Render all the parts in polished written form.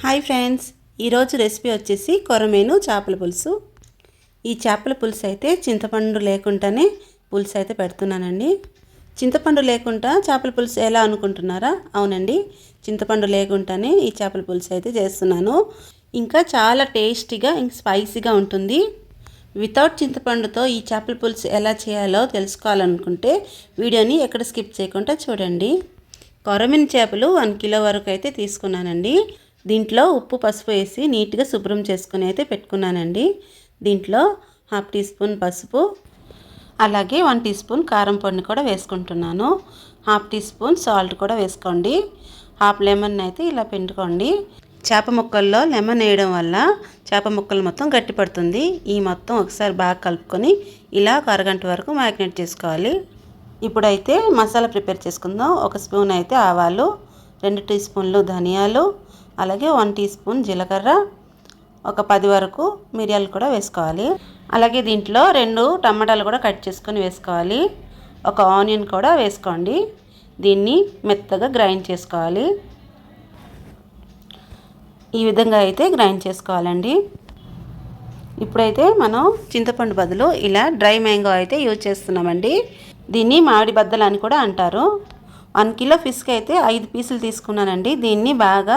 Hi friends, ఈరోజు recipe వచ్చేసి కొరమేను చేపల పులుసు. ఈ చేపల పులుసు అయితే చింతపండు లేకుండానే పులుసు అయితే పెడుతున్నానండి. చింతపండు లేకుండా చేపల పులుసు ఎలా అనుకుంటున్నారా? అవునండి, చింతపండు లేకుండానే ఈ చేపల పులుసు అయితే చేస్తున్నాను. ఇంకా చాలా టేస్టీగా స్పైసీగా ఉంటుంది. వితౌట్ చింతపండుతో ఈ చేపల పులుసు ఎలా చేయాలో తెలుసుకోవాలనుకుంటే వీడియోని ఎక్కడ స్కిప్ చేయకుండా చూడండి. కొరమేను చేపలు 1 కిలో వరకు అయితే తీసుకున్నానండి. దీంట్లో ఉప్పు పసుపు వేసి నీట్గా శుభ్రం చేసుకుని అయితే పెట్టుకున్నానండి. దీంట్లో 1/2 టీ స్పూన్ పసుపు, అలాగే 1 టీ స్పూన్ కారం పొడిని కూడా వేసుకుంటున్నాను. 1/2 టీ స్పూన్ సాల్ట్ కూడా వేసుకోండి. 1/2 లెమన్ అయితే ఇలా పిండుకోండి. చేప ముక్కల్లో లెమన్ వేయడం వల్ల చేప ముక్కలు మొత్తం గట్టిపడుతుంది. ఈ మొత్తం ఒకసారి బాగా కలుపుకొని ఇలా ఒక అరగంట వరకు మ్యారినేట్ చేసుకోవాలి. ఇప్పుడైతే మసాలా ప్రిపేర్ చేసుకుందాం. 1 స్పూన్ అయితే ఆవాలు, 2 టీ స్పూన్లు ధనియాలు, అలాగే 1 టీ స్పూన్ జీలకర్ర, ఒక 10 వరకు మిరియాలు కూడా వేసుకోవాలి. అలాగే దీంట్లో 2 టమాటాలు కూడా కట్ చేసుకొని వేసుకోవాలి. ఒక ఆనియన్ కూడా వేసుకోండి. దీన్ని మెత్తగా గ్రైండ్ చేసుకోవాలి. ఈ విధంగా అయితే గ్రైండ్ చేసుకోవాలండి. ఇప్పుడైతే మనం చింతపండు బదులు ఇలా డ్రై మ్యాంగో అయితే యూజ్ చేస్తున్నామండి. దీన్ని మామిడి బద్దలు అని కూడా అంటారు. 1 కిలో ఫిష్కి అయితే 5 పీసులు తీసుకున్నానండి. దీన్ని బాగా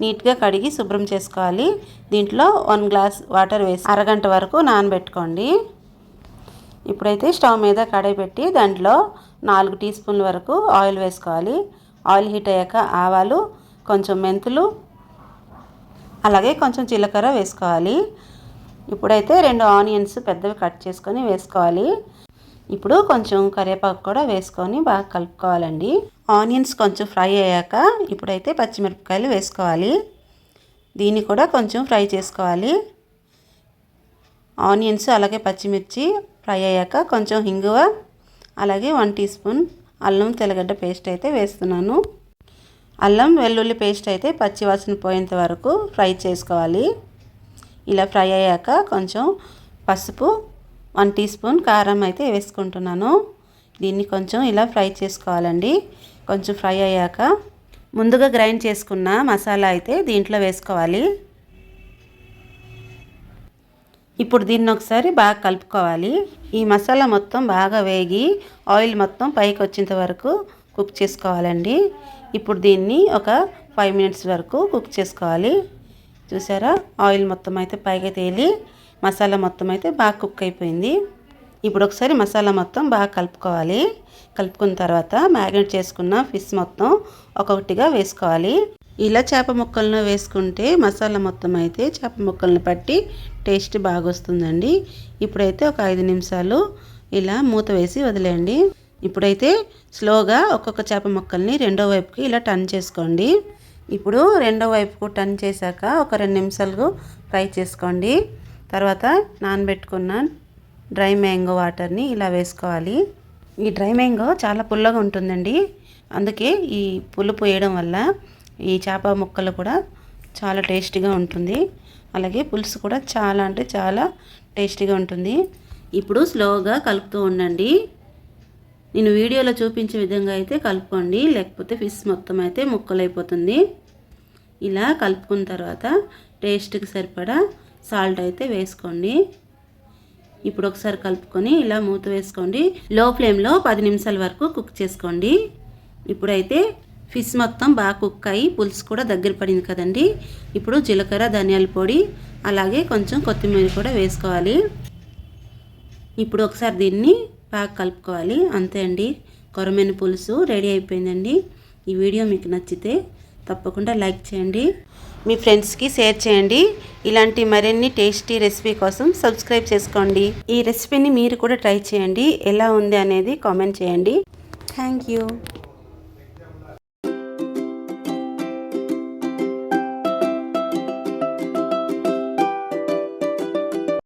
నీట్గా కడిగి శుభ్రం చేసుకోవాలి. దీంట్లో 1 గ్లాస్ వాటర్ వేసి అరగంట వరకు నానబెట్టుకోండి. ఇప్పుడైతే స్టవ్ మీద కడాయి పెట్టి దాంట్లో 4 టీ స్పూన్ల వరకు ఆయిల్ వేసుకోవాలి. ఆయిల్ హీట్ అయ్యాక ఆవాలు, కొంచెం మెంతులు, అలాగే కొంచెం జీలకర్ర వేసుకోవాలి. ఇప్పుడైతే 2 ఆనియన్స్ పెద్దవి కట్ చేసుకొని వేసుకోవాలి. ఇప్పుడు కొంచెం కరివేపాకు కూడా వేసుకొని బాగా కలుపుకోవాలండి. ఆనియన్స్ కొంచెం ఫ్రై అయ్యాక ఇప్పుడైతే పచ్చిమిరపకాయలు వేసుకోవాలి. దీన్ని కూడా కొంచెం ఫ్రై చేసుకోవాలి. ఆనియన్స్ అలాగే పచ్చిమిర్చి ఫ్రై అయ్యాక కొంచెం ఇంగువ, అలాగే 1 టీ స్పూన్ అల్లం తెల్లగడ్డ పేస్ట్ అయితే వేస్తున్నాను. అల్లం వెల్లుల్లి పేస్ట్ అయితే పచ్చివాసన పోయేంత వరకు ఫ్రై చేసుకోవాలి. ఇలా ఫ్రై అయ్యాక కొంచెం పసుపు, 1 టీ స్పూన్ కారం అయితే వేసుకుంటున్నాను. దీన్ని కొంచెం ఇలా ఫ్రై చేసుకోవాలండి. కొంచెం ఫ్రై అయ్యాక ముందుగా గ్రైండ్ చేసుకున్న మసాలా అయితే దీంట్లో వేసుకోవాలి. ఇప్పుడు దీన్ని ఒకసారి బాగా కలుపుకోవాలి. ఈ మసాలా మొత్తం బాగా వేగి ఆయిల్ మొత్తం పైకి వచ్చేంత వరకు కుక్ చేసుకోవాలండి. ఇప్పుడు దీన్ని ఒక 5 మినిట్స్ వరకు కుక్ చేసుకోవాలి. చూసారా, ఆయిల్ మొత్తం అయితే పైకి తేలి మసాలా మొత్తం అయితే బాగా కుక్ అయిపోయింది. ఇప్పుడు ఒకసారి మసాలా మొత్తం బాగా కలుపుకోవాలి. కలుపుకున్న తర్వాత మ్యారినేట్ చేసుకున్న ఫిష్ మొత్తం ఒక్కొక్కటిగా వేసుకోవాలి. ఇలా చేప ముక్కలను వేసుకుంటే మసాలా మొత్తం అయితే చేప ముక్కలను పట్టి టేస్ట్ బాగా వస్తుందండి. ఇప్పుడైతే ఒక 5 నిమిషాలు ఇలా మూత వేసి వదిలేయండి. ఇప్పుడైతే స్లోగా ఒక్కొక్క చేప ముక్కల్ని రెండో వైపుకి ఇలా టర్న్ చేసుకోండి. ఇప్పుడు రెండో వైపుకు టర్న్ చేశాక ఒక 2 నిమిషాలు ఫ్రై చేసుకోండి. తర్వాత నానబెట్టుకున్న డ్రై మ్యాంగో వాటర్ని ఇలా వేసుకోవాలి. ఈ డ్రై మ్యాంగో చాలా పుల్లగా ఉంటుందండి. అందుకే ఈ పులుపు వేయడం వల్ల ఈ చేప ముక్కలు కూడా చాలా టేస్టీగా ఉంటుంది. అలాగే పులుసు కూడా చాలా అంటే చాలా టేస్టీగా ఉంటుంది. ఇప్పుడు స్లోగా కలుపుతూ ఉండండి. నేను వీడియోలో చూపించే విధంగా అయితే కలుపుకోండి, లేకపోతే ఫిష్ మొత్తం అయితే ముక్కలైపోతుంది. ఇలా కలుపుకున్న తర్వాత టేస్ట్కి సరిపడా సాల్ట్ అయితే వేసుకోండి. ఇప్పుడు ఒకసారి కలుపుకొని ఇలా మూత వేసుకోండి. లో ఫ్లేమ్లో 10 నిమిషాల వరకు కుక్ చేసుకోండి. ఇప్పుడైతే ఫిష్ మొత్తం బాగా కుక్ అయ్యి పులుసు కూడా దగ్గర పడింది కదండి. ఇప్పుడు జీలకర్ర, ధనియాల పొడి, అలాగే కొంచెం కొత్తిమీర కూడా వేసుకోవాలి. ఇప్పుడు ఒకసారి దీన్ని బాగా కలుపుకోవాలి. అంతే అండి, కొరమేను పులుసు రెడీ అయిపోయిందండి. ఈ వీడియో మీకు నచ్చితే తప్పకుండా లైక్ చేయండి, మీ ఫ్రెండ్స్కి షేర్ చేయండి. ఇలాంటి మరిన్ని టేస్టీ రెసిపీ కోసం సబ్స్క్రైబ్ చేసుకోండి. ఈ రెసిపీని మీరు కూడా ట్రై చేయండి. ఎలా ఉంది అనేది కామెంట్ చేయండి. Thank you.